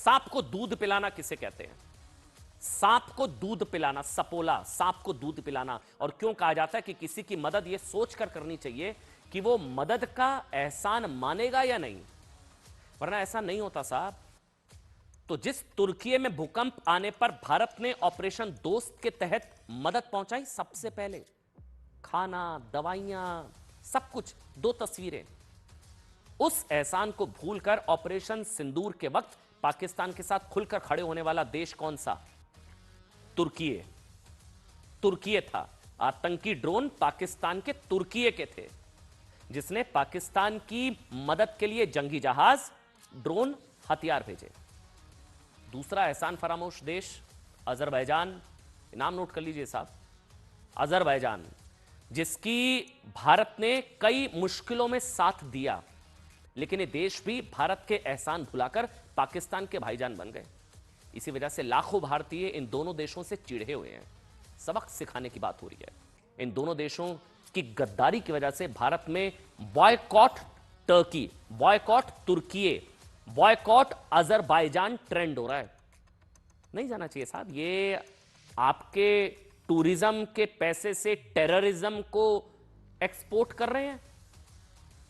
सांप को दूध पिलाना किसे कहते हैं? सांप को दूध पिलाना, सपोला, सांप को दूध पिलाना। और क्यों कहा जाता है कि किसी की मदद यह सोचकर करनी चाहिए कि वो मदद का एहसान मानेगा या नहीं, वरना ऐसा नहीं होता साहब। तो जिस तुर्की में भूकंप आने पर भारत ने ऑपरेशन दोस्त के तहत मदद पहुंचाई, सबसे पहले खाना, दवाइयां, सब कुछ, 2 तस्वीरें। उस एहसान को भूलकर ऑपरेशन सिंदूर के वक्त पाकिस्तान के साथ खुलकर खड़े होने वाला देश कौन सा? तुर्की था। आतंकी ड्रोन पाकिस्तान के तुर्की के थे, जिसने पाकिस्तान की मदद के लिए जंगी जहाज, ड्रोन, हथियार भेजे। दूसरा एहसान फरामोश देश अजरबैजान, नाम नोट कर लीजिए साहब, अजरबैजान, जिसकी भारत ने कई मुश्किलों में साथ दिया, लेकिन ये देश भी भारत के एहसान भुलाकर पाकिस्तान के भाईजान बन गए। इसी वजह से लाखों भारतीय इन दोनों देशों से चिढ़े हुए हैं। सबक सिखाने की बात हो रही है। इन दोनों देशों की गद्दारी की वजह से भारत में बॉयकॉट टर्की, बॉयकॉट तुर्की, बॉयकॉट अजरबैजान ट्रेंड हो रहा है। नहीं जाना चाहिए साहब। ये आपके टूरिज्म के पैसे से टेररिज्म को एक्सपोर्ट कर रहे हैं,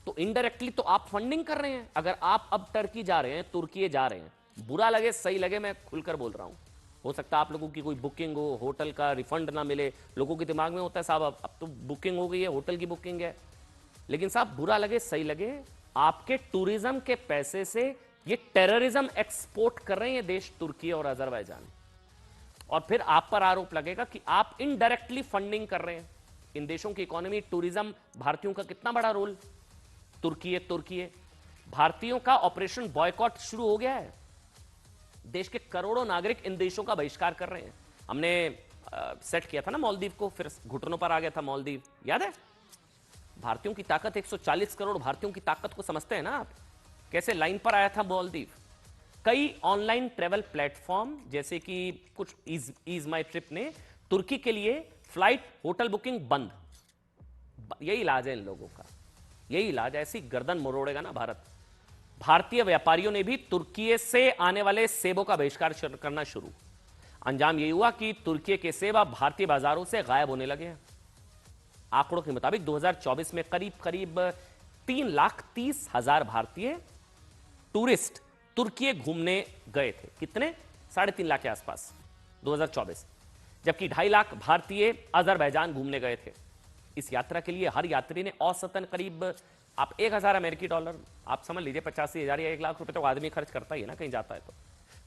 तो इनडायरेक्टली तो आप फंडिंग कर रहे हैं। अगर आप अब टर्की जा रहे हैं, तुर्की जा रहे हैं, बुरा लगे सही लगे, मैं खुलकर बोल रहा हूं, हो सकता है आप लोगों की कोई बुकिंग हो, होटल का रिफंड ना मिले, लोगों के दिमाग में होता है साहब अब तो बुकिंग हो गई है, होटल की बुकिंग है। लेकिन साहब बुरा लगे सही लगे, आपके टूरिज्म के पैसे से ये टेररिज्म एक्सपोर्ट कर रहे हैं देश तुर्की और अजरबैजान, और फिर आप पर आरोप लगेगा कि आप इनडायरेक्टली फंडिंग कर रहे हैं इन देशों की इकोनॉमी। टूरिज्म, भारतीयों का कितना बड़ा रोल, तुर्की भारतीयों का ऑपरेशन बॉयकॉट शुरू हो गया है। देश के करोड़ों नागरिक इन देशों का बहिष्कार कर रहे हैं। हमने सेट किया था ना मालदीव को, फिर घुटनों पर आ गया था मालदीव, याद है? भारतीयों की ताकत, 140 करोड़ भारतीयों की ताकत को समझते हैं ना आप? कैसे लाइन पर आया था मालदीव। कई ऑनलाइन ट्रेवल प्लेटफॉर्म जैसे कि कुछ ईज माई ट्रिप ने तुर्की के लिए फ्लाइट, होटल बुकिंग बंद। यही इलाज है इन लोगों का, यही इलाज है। ऐसी गर्दन मरोड़ेगा ना भारत। भारतीय व्यापारियों ने भी तुर्की से आने वाले सेबों का बहिष्कार करना शुरू। अंजाम यही हुआ कि तुर्की के सेब अब भारतीय बाजारों से गायब होने लगे हैं। आंकड़ों के मुताबिक 2024 में करीब करीब 3,30,000 भारतीय टूरिस्ट तुर्की घूमने गए थे। कितने? 3.5 लाख के आसपास 2024, जबकि 2.5 लाख भारतीय अजरबैजान घूमने गए थे। इस यात्रा के लिए हर यात्री ने औसतन करीब, आप 1,000 अमेरिकी डॉलर, आप समझ लीजिए 85,000 या 1 लाख रुपए तो आदमी खर्च करता ही है ना कहीं जाता है तो।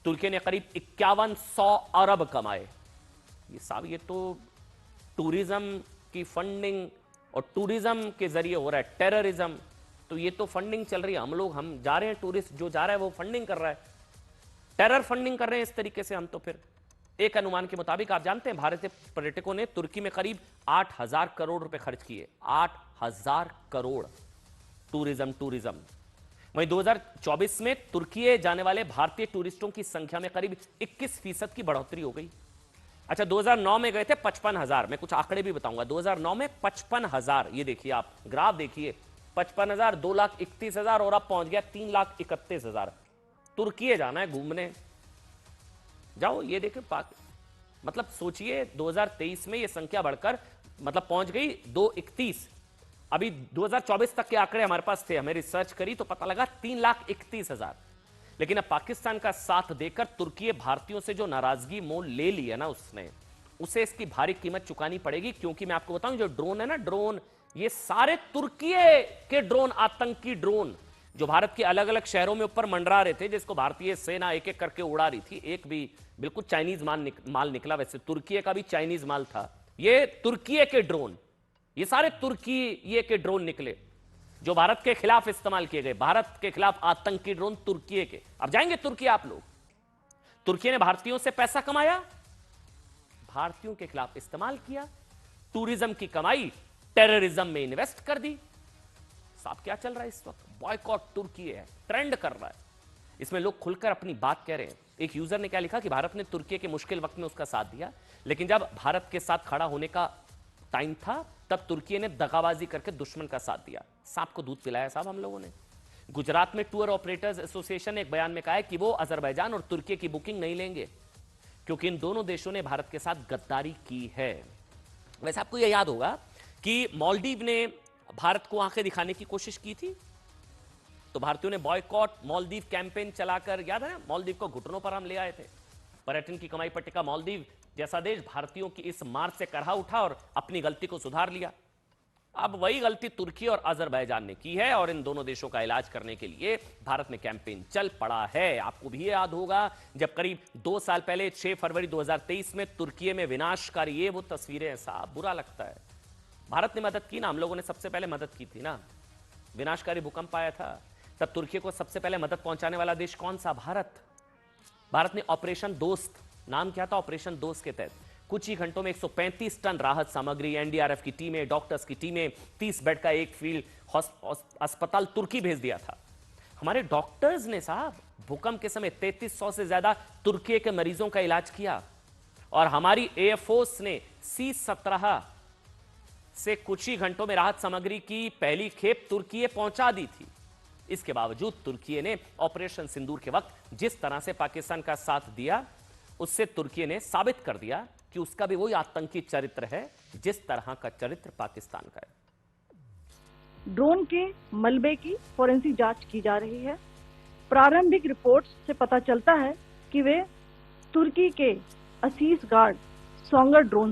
तुर्की ने करीब 5100 अरब कमाए। ये साहब ये तो टूरिज्म की फंडिंग, और टूरिज्म के जरिए हो रहा है टेररिज्म। तो ये तो फंडिंग चल रही है। हम जा रहे हैं, टूरिस्ट जो जा रहा है वो फंडिंग कर रहा है, टेरर फंडिंग कर रहे हैं इस तरीके से हम। तो फिर एक अनुमान के मुताबिक आप जानते हैं भारतीय पर्यटकों ने तुर्की में करीब 8,000 करोड़ रुपए खर्च किए। 8,000 करोड़ टूरिज्म। वहीं 2024 में तुर्की जाने वाले भारतीय टूरिस्टों की संख्या में करीब 21% की बढ़ोतरी हो गई। अच्छा, 2009 में गए थे 55,000। मैं कुछ आंकड़े भी बताऊंगा। 2009 में 55,000, ये देखिए आप ग्राफ देखिए, 55,000, 2,31,000 और अब पहुंच गया 3,31,000। तुर्की जाना है घूमने, जाओ। ये देखें मतलब सोचिए 2023 में ये संख्या बढ़कर मतलब पहुंच गई 2,31। अभी 2024 तक के आंकड़े हमारे पास थे, हमें रिसर्च करी तो पता लगा 3,31,000। लेकिन अब पाकिस्तान का साथ देकर तुर्की भारतीयों से जो नाराजगी मोल ले ली है ना उसने, उसे इसकी भारी कीमत चुकानी पड़ेगी। क्योंकि मैं आपको बताऊं, जो ड्रोन है ना, ड्रोन, ये सारे तुर्की के ड्रोन, आतंकी ड्रोन जो भारत के अलग अलग शहरों में ऊपर मंडरा रहे थे, जिसको भारतीय सेना एक एक करके उड़ा रही थी, एक भी बिल्कुल चाइनीज माल निकला। वैसे तुर्की का भी चाइनीज माल था। ये तुर्की के ड्रोन, ये सारे तुर्की के ड्रोन निकले जो भारत के खिलाफ इस्तेमाल किए गए। भारत के खिलाफ आतंकी ड्रोन तुर्की के। अब जाएंगे तुर्की आप लोग। तुर्की ने भारतीयों से पैसा कमाया, भारतीयों के खिलाफ इस्तेमाल किया, टूरिज्म की कमाई टेररिज्म में इन्वेस्ट कर दी। साहब क्या चल रहा है इस वक्त? बॉयकॉट तुर्की है, ट्रेंड कर रहा है। इसमें लोग खुलकर अपनी बात कह रहे हैं। एक यूजर ने क्या लिखा कि भारत ने तुर्की के मुश्किल वक्त में उसका साथ दिया, लेकिन जब भारत के साथ खड़ा होने का टाइम था तब तुर्की ने दगाबाजी करके दुश्मन का साथ दिया। सांप को दूध पिलाया साहब हम लोगों ने। गुजरात में टूर ऑपरेटर्स एसोसिएशन ने एक बयान में कहा है कि वो अजरबैजान और तुर्की की बुकिंग नहीं लेंगे क्योंकि इन दोनों देशों ने भारत के साथ गद्दारी की है। वैसे आपको यह याद होगा कि मालदीव ने भारत को आंखें दिखाने की कोशिश की थी, तो भारतीयों ने बॉयकॉट मालदीव कैंपेन चलाकर, याद है ना, मालदीव को घुटनों पर हम ले आए थे। पर्यटन की कमाई पर टिका मालदीव जैसा देश भारतीयों की इस मार्च से करहा उठा और अपनी गलती को सुधार लिया। अब वही गलती तुर्की और अजरबैजान ने की है और इन दोनों देशों का इलाज करने के लिए भारत में कैंपेन चल पड़ा है। आपको भी याद होगा जब करीब 2 साल पहले 6 फरवरी 2023 में तुर्की में विनाशकारी, ये वो तस्वीरें हैं साहब, बुरा लगता है। भारत ने मदद की ना, हम लोगों ने सबसे पहले मदद की थी ना। विनाशकारी भूकंप आया था तब तुर्की को सबसे पहले मदद पहुंचाने वाला देश कौन सा? भारत। भारत ने ऑपरेशन दोस्त, नाम क्या था? ऑपरेशन दोस्त के तहत कुछ ही घंटों में 135 टन राहत सामग्री, एनडीआरएफ की टीमें, डॉक्टर्स की टीमें, 30 बेड का एक फील्ड अस्पताल तुर्की भेज दिया था। हमारे डॉक्टर्स ने साहब भूकंप के समय 3300 से ज्यादा तुर्की के मरीजों का इलाज किया और हमारी एयरफोर्स ने C-17 से कुछ ही घंटों में राहत सामग्री की पहली खेप तुर्की पहुंचा दी थी। इसके बावजूद तुर्की ने ऑपरेशन सिंदूर के वक्त जिस तरह से पाकिस्तान का साथ दिया, उससे तुर्की ने साबित कर दिया कि उसका भी वही आतंकी चरित्र है जिस तरह का चरित्र पाकिस्तान का है। ड्रोन के मलबे की फोरेंसिक जांच की जा रही है। प्रारंभिक रिपोर्ट्स से पता चलता है कि वे तुर्की के असीस गार्ड सोंगर ड्रोन